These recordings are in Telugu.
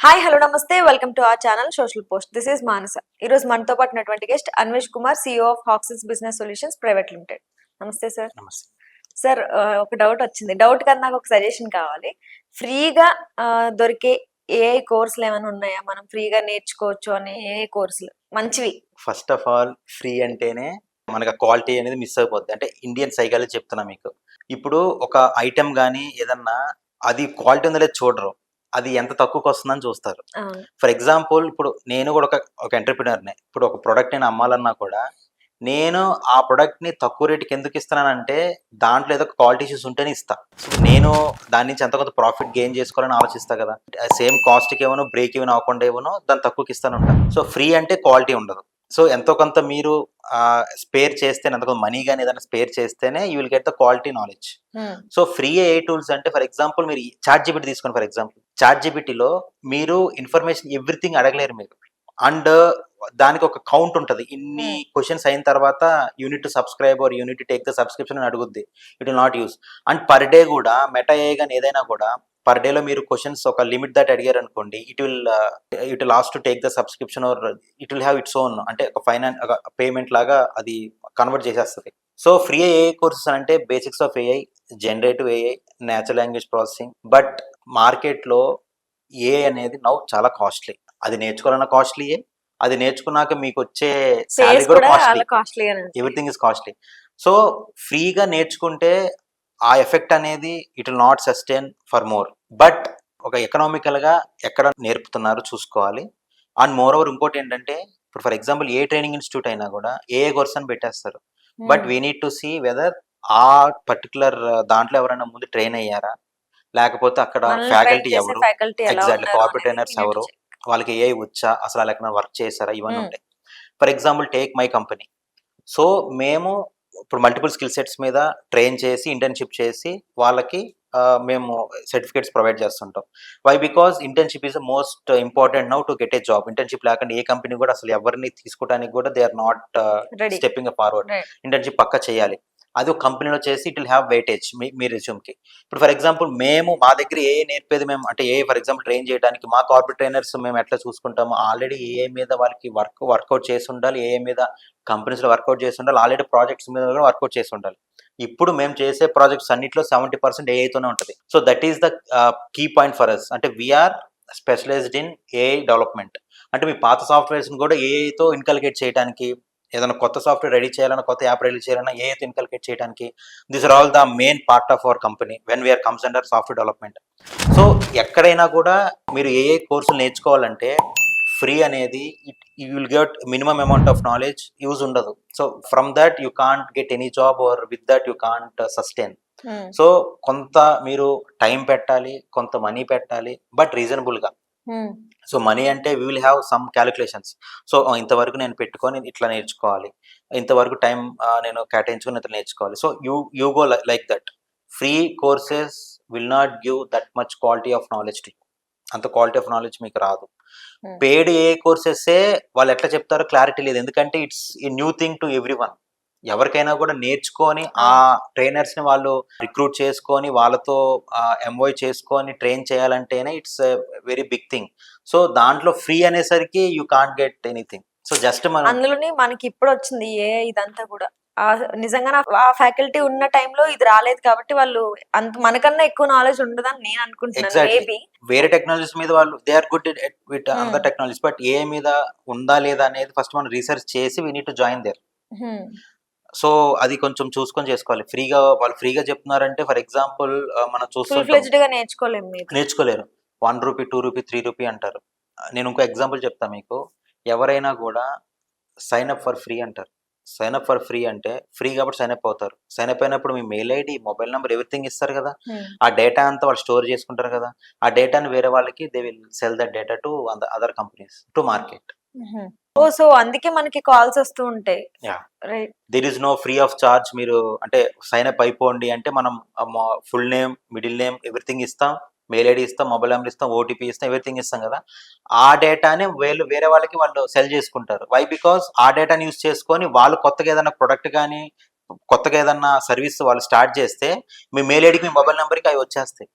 హాయ్ హలో నమస్తే welcome to our channel social post. This is Manasa. ఈ రోజు మనతో పాటు ఉన్నటువంటి guest Anvesh Kumar, CEO of Haxis business solutions private limited. నమస్తే సార్. నమస్తే. సార్, ఒక డౌట్ వచ్చింది. డౌట్ కన్నా నాకు ఒక సజెషన్ కావాలి. ఫ్రీగా దొరికే ఏఐ కోర్సులు ఏమైనా ఉన్నాయా? మనం ఫ్రీగా నేర్చుకోవచ్చు అనే ఏఐ కోర్సులు మంచివి. ఫస్ట్ ఆఫ్ ఆల్ ఫ్రీ అంటేనే మనకు క్వాలిటీ అనేది మిస్ అయిపోద్ది. అంటే ఇండియన్ సైకాలజీ చెప్తున్నా మీకు. ఇప్పుడు ఒక ఐటెం కానీ ఏదన్నా అది క్వాలిటీ ఉందో లేదో చూడరు, అది ఎంత తక్కువకి వస్తుందని చూస్తారు. అవును. ఫర్ ఎగ్జాంపుల్ ఇప్పుడు నేను కూడా ఒక ఎంటర్ప్రినర్నే. ఇప్పుడు ఒక ప్రోడక్ట్ నేను అమ్మాలన్నా కూడా నేను ఆ ప్రోడక్ట్ని తక్కువ రేటుకి ఎందుకు ఇస్తున్నానంటే దాంట్లో ఏదో క్వాలిటీ ఇష్యూస్ ఉంటేనే ఇస్తా. సో నేను దాని నుంచి ఎంత కొంత ప్రాఫిట్ గెయిన్ చేసుకోవాలని ఆలోచిస్తా కదా. సేమ్ కాస్ట్కి ఏమో బ్రేక్ ఈవెన్ అవ్వకుండా ఏమో దాన్ని తక్కువకి ఇస్తాను ఉంటాను. సో ఫ్రీ అంటే క్వాలిటీ ఉండదు. సో ఎంతో కొంత మీరు స్పేర్ చేస్తేనే, ఎంతో కొంత మనీ కానీ ఏదైనా స్పేర్ చేస్తేనే you will get the quality knowledge. So free A tools అంటే ఫర్ ఎగ్జాంపుల్ మీరు చాట్ జీపీటీ తీసుకోండి. ఫర్ ఎగ్జాంపుల్ చాట్ జీపీటీలో మీరు ఇన్ఫర్మేషన్ ఎవ్రీథింగ్ అడగలేరు మీరు. అండ్ దానికి ఒక కౌంట్ ఉంటుంది. ఇన్ని క్వశ్చన్స్ అయిన తర్వాత you need to subscribe or you need to take the subscription అని అడుగుద్ది. It will not use. And per day కూడా మెటా ఏ కానీ ఏదైనా కూడా పర్ డేలో మీరు క్వశ్చన్స్ ఒక లిమిట్ దట్ అడిగారు అనుకోండి, it will ask to take the subscription or it will have its own, అంటే ఒక పేమెంట్ లాగా అది కన్వర్ట్ చేసేస్తుంది. సో ఫ్రీ ఏఐ కోర్సెస్ అంటే basics of AI, generative AI, natural language processing. But మార్కెట్లో ఏఐ అనేది నౌ చాలా కాస్ట్లీ. అది నేర్చుకోవాలన్నా కాస్ట్లీయే, అది నేర్చుకున్నాక మీకు వచ్చే శాలరీ కూడా costly. Everything is costly. So ఫ్రీగా నేర్చుకుంటే ఆ ఎఫెక్ట్ అనేది it will not sustain for more. But ఒక ఎకనామికల్గా ఎక్కడ నేర్పుతున్నారు చూసుకోవాలి. అండ్ మోర్ ఓవర్ ఇంకోటి ఏంటంటే ఇప్పుడు ఫర్ ఎగ్జాంపుల్ ఏ ట్రైనింగ్ ఇన్స్టిట్యూట్ అయినా కూడా ఏ కోర్స్ అని పెట్టేస్తారు. But we need to see whether ఆ పర్టికులర్ దాంట్లో ఎవరైనా ముందు ట్రైన్ అయ్యారా, లేకపోతే అక్కడ ఫ్యాకల్టీ ఎవరు, ఎగ్జాక్ట్లీ కార్పొరేట్ ట్రైనర్స్ ఎవరు, వాళ్ళకి ఏఐ వచ్చా, అసలు వాళ్ళు ఎక్కడ వర్క్ చేశారా, ఇవన్నీ ఉంటాయి. For example take my company. So మేము ఇప్పుడు మల్టిపుల్ స్కిల్ సెట్స్ మీద ట్రైన్ చేసి ఇంటర్న్షిప్ చేసి వాళ్ళకి మేము సర్టిఫికేట్స్ ప్రొవైడ్ చేస్తుంటాం. Why? Because internship is the most important now to get a job. Internship లేకుండా ఏ కంపెనీ కూడా అసలు ఎవరిని తీసుకోవడానికి కూడా they are not stepping forward. Internship పక్కా చేయాలి. అది ఒక కంపెనీలో చేసి ఇట్ విల్ హ్యావ్ వెయిటేజ్ మీ రెజ్యూమ్కి. ఇప్పుడు ఫర్ ఎగ్జాంపుల్ మేము మా దగ్గర ఏ నేర్పేది మేము అంటే ఫర్ ఎగ్జాంపుల్ ట్రైన్ చేయడానికి మా కార్పొరేట్ ట్రైనర్స్ మేము ఎట్లా చూసుకుంటాము, ఆల్రెడీ ఏ మీద వాళ్ళకి వర్కౌట్ చేసి ఉండాలి, ఏ మీద కంపెనీస్లో వర్కౌట్ చేసి ఉండాలి, ఆల్రెడీ ప్రాజెక్ట్స్ మీద కూడా వర్కౌట్ చేసి ఉండాలి. ఇప్పుడు మేము చేసే ప్రాజెక్ట్స్ అన్నింటిలో 70% ఏఐతోనే ఉంటుంది. So that is the key point for us. అంటే we are specialized in AI development. అంటే మీ పాత సాఫ్ట్వేర్స్ని కూడా ఏఐతో ఇన్కల్కేట్ చేయడానికి, ఏదైనా కొత్త సాఫ్ట్వేర్ రెడీ చేయాలన్నా, కొత్త యాప్ రెడీ చేయాలన్నా ఏఐతో ఇన్కల్కేట్ చేయడానికి, this are all the main part of our company when we are comes under software development. So ఎక్కడైనా కూడా మీరు ఏఐ కోర్సులు నేర్చుకోవాలంటే ఫ్రీ అనేది you will get minimum amount of knowledge, use ఉండదు. So from that you can't get any job or with that you can't sustain. So కొంత మీరు టైం పెట్టాలి, కొంత మనీ పెట్టాలి, బట్ రీజనబుల్గా. సో మనీ అంటే we will have some calculations. So ఇంతవరకు నేను పెట్టుకొని ఇట్లా నేర్చుకోవాలి, ఇంతవరకు టైం నేను కేటాయించుకొని ఇట్లా నేర్చుకోవాలి. So you go like that. Free courses will not give that much quality of knowledge to you. అంత క్వాలిటీ ఆఫ్ నాలెడ్జ్ మీకు రాదు. పెయిడ్ ఏ కోర్సెసే వాళ్ళు ఎట్లా చెప్తారో క్లారిటీ లేదు. ఎందుకంటే it's a new thing to every one. ఎవరికైనా కూడా నేర్చుకొని ఆ ట్రైనర్స్ని వాళ్ళు రిక్రూట్ చేసుకొని వాళ్ళతో ఎంఓయ్ చేసుకొని ట్రైన్ చేయాలంటేనే it's very big thing. So దాంట్లో ఫ్రీ అనేసరికి you can't get anything. So just మనం అందులోనే మనకి ఇప్పుడు వచ్చింది ఇదంతా కూడా నిజంగా ఆ ఫ్యాకల్టీ ఉన్న టైంలో ఇది రాలేదు కాబట్టి వాళ్ళు అంత మనకన్నా ఎక్కువ నాలెడ్జ్ ఉండదని నేను అనుకుంటున్నాను. వేరే టెక్నాలజీస్ మీద వాళ్ళు they are good with another technologies, but ఏ మీద ఉందా లేదా అనేది ఫస్ట్ మనం రీసెర్చ్ చేసి we need to join there. So అది కొంచెం చూసుకొని చేసుకోవాలి. వాళ్ళు ఫ్రీగా చెప్తున్నారంటే ఫర్ ఎగ్జాంపుల్ మనం చూస్తుంటాం నేర్చుకోలేరు. 1 రూపీ, 2 రూపీ, 3 రూపీ అంటారు. నేను ఇంకో ఎగ్జాంపుల్ చెప్తాను మీకు. ఎవరైనా కూడా సైన్ అప్ ఫర్ ఫ్రీ అంటారు. సైన్ అప్ ఫర్ ఫ్రీ అంటే ఫ్రీ కాబట్టి సైన్ అప్ అవుతారు. సైన్ అప్ అయినప్పుడు మీ mail ID, mobile number, everything ఇస్తారు కదా. ఆ డేటా అంతా వాళ్ళు స్టోర్ చేసుకుంటారు కదా. ఆ డేటాని వేరే వాళ్ళకి they will sell that data to other companies to market. So అందుకే మనకి కాల్స్ వస్తూ ఉంటాయి. There is no free of charge. మీరు అంటే సైన్ అప్ అయిపోండి అంటే మనం full name, middle name, everything ఇస్తాం, మెయిల్ ఐడి ఇస్తాం, మొబైల్ నెంబర్ ఇస్తాం, ఓటీపీ ఇస్తాం, ఎవ్రీథింగ్ ఇస్తాం కదా. ఆ డేటాని వేరే వాళ్ళకి వాళ్ళు సెల్ చేసుకుంటారు. వై? బికాస్ ఆ డేటాని యూజ్ చేసుకొని వాళ్ళు కొత్తగా ఏదైనా ప్రొడక్ట్ కానీ కొత్తగా ఏదన్నా సర్వీస్ వాళ్ళు స్టార్ట్ చేస్తే మీ మెయిల్ ఐడికి, మీ మొబైల్ నెంబర్కి అవి వచ్చేస్తాయి.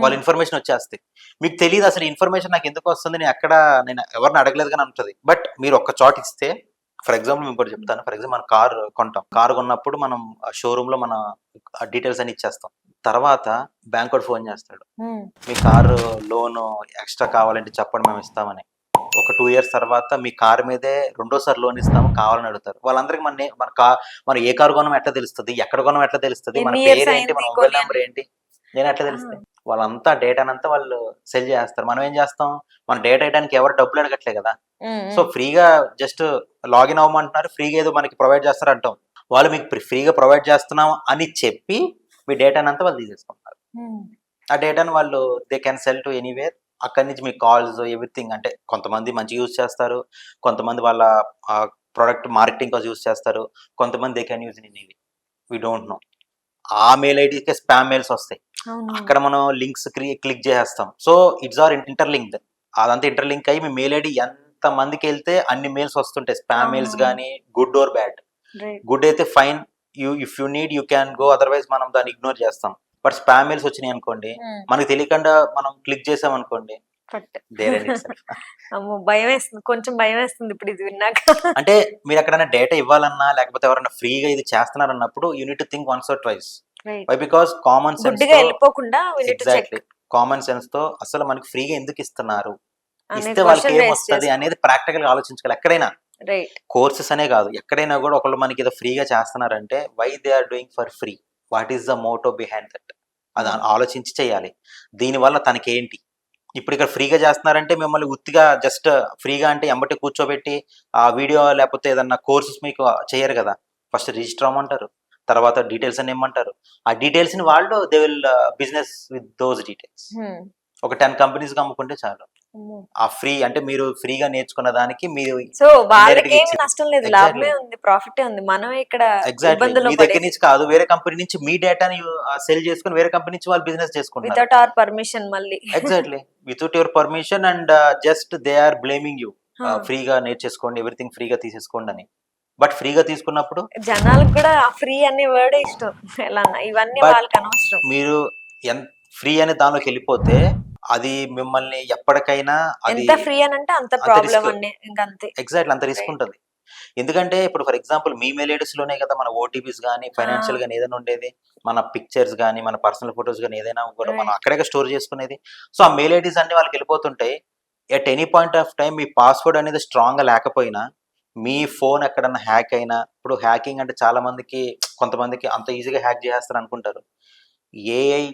వాళ్ళ ఇన్ఫర్మేషన్ వచ్చేస్తాయి. మీకు తెలియదు అసలు ఇన్ఫర్మేషన్ నాకు ఎందుకు వస్తుంది, నేను ఎవరిని అడగలేదు కానీ ఉంటుంది. బట్ మీరు ఒక్క చోట ఇస్తే, ఫర్ ఎగ్జాంపుల్ మీకు ఒకటి చెప్తాను. ఫర్ ఎగ్జాంపుల్ మనం కార్ కొంటాం. కార్ కొన్నప్పుడు మనం షోరూమ్ లో మన డీటెయిల్స్ అన్ని ఇచ్చేస్తాం. తర్వాత బ్యాంక్ వాడు ఫోన్ చేస్తాడు, మీ కారు లోన్ ఎక్స్ట్రా కావాలంటే చెప్పండి మేము ఇస్తామని. ఒక 2 years తర్వాత మీ కార్ మీదే రెండోసారి లోన్ ఇస్తాము కావాలని అడుగుతారు. వాళ్ళందరికీ మనం ఏ కారు కొనం ఎట్లా తెలుస్తుంది, ఎక్కడ కొనం ఎట్లా తెలుస్తుంది, మన ఎన్ని ఇయర్స్ పేరు ఏంటి, మన అయింది మొబైల్ కొని నెంబర్ అని. ఏంటి, నేను ఎట్లా తెలుస్తాయి. వాళ్ళంతా డేటానంతా వాళ్ళు సెల్ చేస్తారు. మనం ఏం చేస్తాం, మన డేటా వేయడానికి ఎవరు డబ్బులు అడగట్లే కదా. సో ఫ్రీగా జస్ట్ లాగిన్ అవ్వమంటున్నారు, ఫ్రీగా ఏదో మనకి ప్రొవైడ్ చేస్తారు అంటాం. వాళ్ళు మీకు ఫ్రీగా ప్రొవైడ్ చేస్తున్నాం అని చెప్పి మీ డేటానంతా వాళ్ళు తీసేసుకుంటారు. ఆ డేటాను వాళ్ళు they can sell to anywhere. అక్కడి నుంచి మీ కాల్స్ ఎవ్రీథింగ్, అంటే కొంతమంది మంచి యూజ్ చేస్తారు, కొంతమంది వాళ్ళ ప్రొడక్ట్ మార్కెటింగ్ కోసం యూజ్ చేస్తారు, కొంతమంది దే కెన్ యూజ్ ఇన్ ఇవి, వీ డోంట్ నో. ఆ మెయిల్ ఐడికి స్పామ్ మెయిల్స్ వస్తాయి. అక్కడ మనం లింక్స్ క్లిక్ చేసేస్తాం. So it's are interlinked. అదంతా ఇంటర్లింక్ అయ్యి మీ మెయిల్ ఐడి ఎంత మందికి వెళ్తే అన్ని మెయిల్స్ వస్తుంటాయి. స్పామ్ మెయిల్స్ కానీ గుడ్ ఆర్ బ్యాడ్. గుడ్ అయితే fine, if you need you can go, otherwise మనం దాన్ని ఇగ్నోర్ చేస్తాం. బట్ స్పామ్ మెయిల్స్ వచ్చినాయి అనుకోండి, మనకి తెలియకుండా మనం క్లిక్ చేసాం అనుకోండి, భయం వేస్తుంది, కొంచెం భయం వేస్తుంది ఇప్పుడు ఇది విన్నాక. అంటే మీరు ఎక్కడైనా డేటా ఇవ్వాలన్నా లేకపోతే ఎవరైనా ఫ్రీగా ఇది చేస్తున్నారన్నప్పుడు you need to think once or twice. Why? Because common sense గుడ్డిగా వెళ్ళిపోకుండా ఎగ్జాక్ట్లీ కామన్ సెన్స్ తో అసలు మనకి ఫ్రీగా ఎందుకు ఇస్తున్నారు, ఇస్తే వాళ్ళకి ఏమొస్తుంది అనేది ప్రాక్టికల్ గా ఆలోచించుకోవాలి. ఎక్కడైనా కోర్సెస్ అనే కాదు, ఎక్కడైనా కూడా ఒకళ్ళు మనకి ఏదో ఫ్రీగా చేస్తున్నారంటే why they are doing for free, what is the motto behind that, అది ఆలోచించి చేయాలి. దీనివల్ల తనకేంటి, ఇప్పుడు ఇక్కడ ఫ్రీగా చేస్తున్నారంటే మిమ్మల్ని ఉత్తిగా జస్ట్ ఫ్రీగా అంటే ఎంబటి కూర్చోబెట్టి ఆ వీడియో లేకపోతే ఏదన్నా కోర్సెస్ మీకు చేయరు కదా. ఫస్ట్ రిజిస్టర్ అవ్వమంటారు, తర్వాత డీటెయిల్స్ అని ఇమ్మంటారు. ఆ డీటెయిల్స్ ని వాళ్ళు they will business with those details. ఒక 10 కంపెనీస్ అమ్ముకుంటే చాలు. ఆ ఫ్రీ అంటే మీరు ఫ్రీగా నేర్చుకున్న దానికి మీరు, సో వాళ్ళకి ఏమి నష్టం లేదు, లాభమే ఉంది, ప్రాఫిటే ఉంది. మనం ఇక్కడ ఎగ్జాక్ట్లీ మీ దగ్గర నుంచి కాదు, వేరే కంపెనీ నుంచి మీ డేటాని సెల్ చేసుకుని వేరే కంపెనీ నుంచి వాళ్ళు బిజినెస్ చేసుకుంటారు వితౌట్ అవర్ పర్మిషన్. మళ్ళీ exactly without your permission, and just they are blaming you. ఫ్రీగా నేర్చేసుకోండి, ఎవ్రీథింగ్ ఫ్రీగా తీసేసుకోండి అని. బట్ ఫ్రీగా తీసుకున్నప్పుడు జనాలకు కూడా ఫ్రీ అనే వర్డే ఇష్టం. ఎలా ఇవన్నీ వాళ్ళకి అనవసరం. మీరు ఎంత ఫ్రీ అనే దానిలోకి వెళ్ళిపోతే అది మిమ్మల్ని ఎప్పటికైనా ఎంత ఫ్రీ అని అంటే అంత ప్రాబ్లం అండి, ఇంకా అంతే. ఎగ్జాక్ట్లీ అంత రిస్క్ ఉంటుంది. ఎందుకంటే ఇప్పుడు for example me mail IDs లోనే కదా మన ఓటీపీస్ కానీ ఫైనాన్షియల్ గానీ ఏదైనా ఉండేది, మన పిక్చర్స్ కానీ మన పర్సనల్ ఫొటోస్ కానీ ఏదైనా కూడా మనం అక్కడే స్టోర్ చేసుకునేది. సో ఆ మెయిల్ ఐడీస్ అన్ని వాళ్ళకి వెళ్ళిపోతుంటాయి. At any point of time మీ పాస్వర్డ్ అనేది స్ట్రాంగ్ గా లేకపోయినా, మీ ఫోన్ ఎక్కడన్నా హ్యాక్ అయినా, ఇప్పుడు హ్యాకింగ్ అంటే చాలా మందికి కొంతమందికి అంత ఈజీగా హ్యాక్ చేసేస్తారు అనుకుంటారు. ఏఐ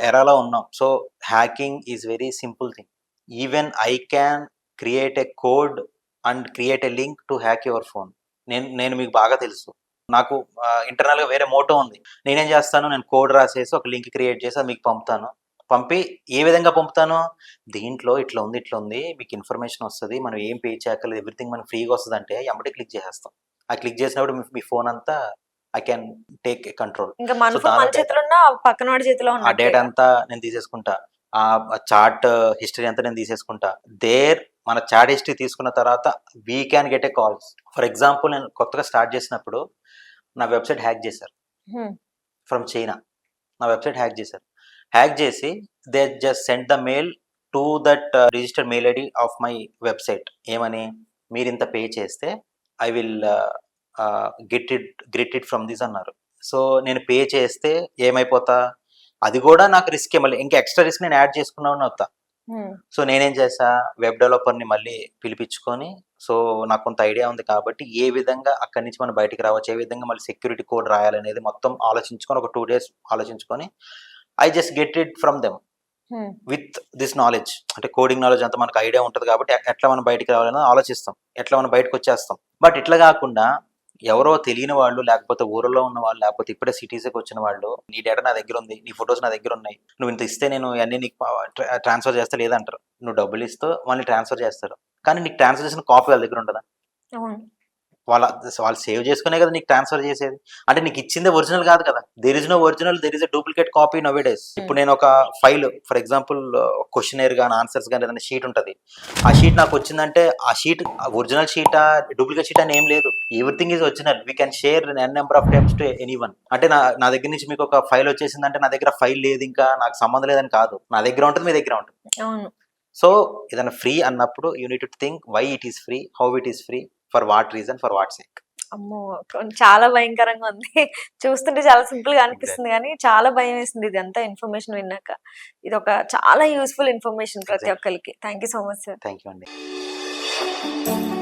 ఎరాలో ఉన్నాం. So hacking is very simple thing. Even I can create a code and create a link to hack your phone. నేను మీకు బాగా తెలుసు, నాకు ఇంటర్నల్ గా వేరే మోటో ఉంది. నేనేం చేస్తాను, నేను కోడ్ రాసేసి ఒక లింక్ క్రియేట్ చేసి అది మీకు పంపుతాను. పంపి ఏ విధంగా పంపుతాను, దీంట్లో ఇట్లా ఉంది మీకు ఇన్ఫర్మేషన్ వస్తుంది, మనం ఏం పే చేయక్కర్లేదు, ఎవ్రీథింగ్ మనకి ఫ్రీగా వస్తుంది అంటే ఎంబటే క్లిక్ చేసేస్తాం. ఆ క్లిక్ చేసినప్పుడు మీ ఫోన్ అంతా ఐ క్యాన్ టేక్ కంట్రోల్. ఇంకా మన ఫోన్ మన చేతిలో ఉన్న పక్కన వాడి చేతిలో ఉన్న ఆ డేటా అంతా నేను తీసేసుకుంటా, ఆ చాట్ హిస్టరీ అంతా నేను తీసేసుకుంటా. మన చాట్ హిస్టరీ తీసుకున్న తర్వాత we can get a calls. For example నేను కొత్తగా స్టార్ట్ చేసినప్పుడు నా వెబ్సైట్ హ్యాక్ చేశారు ఫ్రమ్ చైనా. నా వెబ్సైట్ హ్యాక్ చేసి they just send the mail to that registered mail ID of my website. ఏమని, మీరు ఇంత పే చేస్తే I will get it from this అన్నారు. సో నేను పే చేస్తే ఏమైపోతా, అది కూడా నాకు రిస్క్, మళ్ళీ ఇంకా ఎక్స్ట్రా రిస్క్ నేను యాడ్ చేసుకున్నాను అవుతా. సో నేనేం చేసా, వెబ్ డెవలపర్ని మళ్ళీ పిలిపించుకొని, సో నాకు కొంత ఐడియా ఉంది కాబట్టి ఏ విధంగా అక్కడి నుంచి మనం బయటికి రావచ్చు, ఏ విధంగా మళ్ళీ సెక్యూరిటీ కోడ్ రాయాలనేది మొత్తం ఆలోచించుకొని ఒక 2 days ఆలోచించుకొని I just get it from them with this knowledge. అంటే కోడింగ్ నాలెడ్జ్ అంతా మనకు ఐడియా ఉంటుంది కాబట్టి ఎట్లా మనం బయటికి రావాలని ఆలోచిస్తాం, ఎట్లా మనం బయటకు వచ్చేస్తాం. బట్ ఇట్లా కాకుండా ఎవరో తెలియని వాళ్ళు, లేకపోతే ఊరిలో ఉన్న వాళ్ళు, లేకపోతే ఇప్పుడే సిటీస్కి వచ్చిన వాళ్ళు, నీ డేటా నా దగ్గర ఉంది, నీ ఫొటోస్ నా దగ్గర ఉన్నాయి, నువ్వు ఇంత ఇస్తే నేను అన్ని నీకు ట్రాన్స్ఫర్ చేస్తా లేదంటారు. నువ్వు డబ్బులు ఇస్తూ వాళ్ళని ట్రాన్స్ఫర్ చేస్తారు, కానీ నీకు ట్రాన్స్ఫర్ చేసిన కాపీ వాళ్ళ దగ్గర ఉండదా? వాళ్ళు సేవ్ చేసుకునే కదా నీకు ట్రాన్స్ఫర్ చేసేది. అంటే నీకు ఇచ్చిందే ఒరిజినల్ కాదు కదా. There is no original, there is a duplicate copy now days. ఇప్పుడు నేను ఒక ఫైల్ ఫర్ ఎగ్జాంపుల్ క్వశ్చనర్ గానీ ఆన్సర్స్ కానీ ఏదైనా షీట్ ఉంటుంది. ఆ షీట్ నాకు వచ్చిందంటే ఆ షీట్ ఒరిజినల్ షీటా డూప్లికేట్ షీట్ అని ఏం లేదు. Everything is original. We can share n number of times to any one. అంటే నా దగ్గర నుంచి మీకు ఒక ఫైల్ వచ్చేసిందంటే నా దగ్గర ఫైల్ లేదు, ఇంకా నాకు సంబంధం లేదని కాదు. నా దగ్గర ఉంటుంది, మీ దగ్గర ఉంటుంది. అవును. సో ఏదైనా ఫ్రీ అన్నప్పుడు you need to think why it is free, how it is free, for what reason, for what sake. అమ్మో! చాలా భయంకరంగా ఉంది. చూస్తుంటే చాలా సింపుల్‌గా అనిపిస్తుంది గానీ, చాలా భయమేసింది ఇదంతా ఇన్ఫర్మేషన్ విన్నాక. ఇదొక చాలా యూజ్‌ఫుల్ ఇన్ఫర్మేషన్ ప్రతి Exactly. ఒక్కళ్ళకి. Thank you so much sir. Thank you అండి.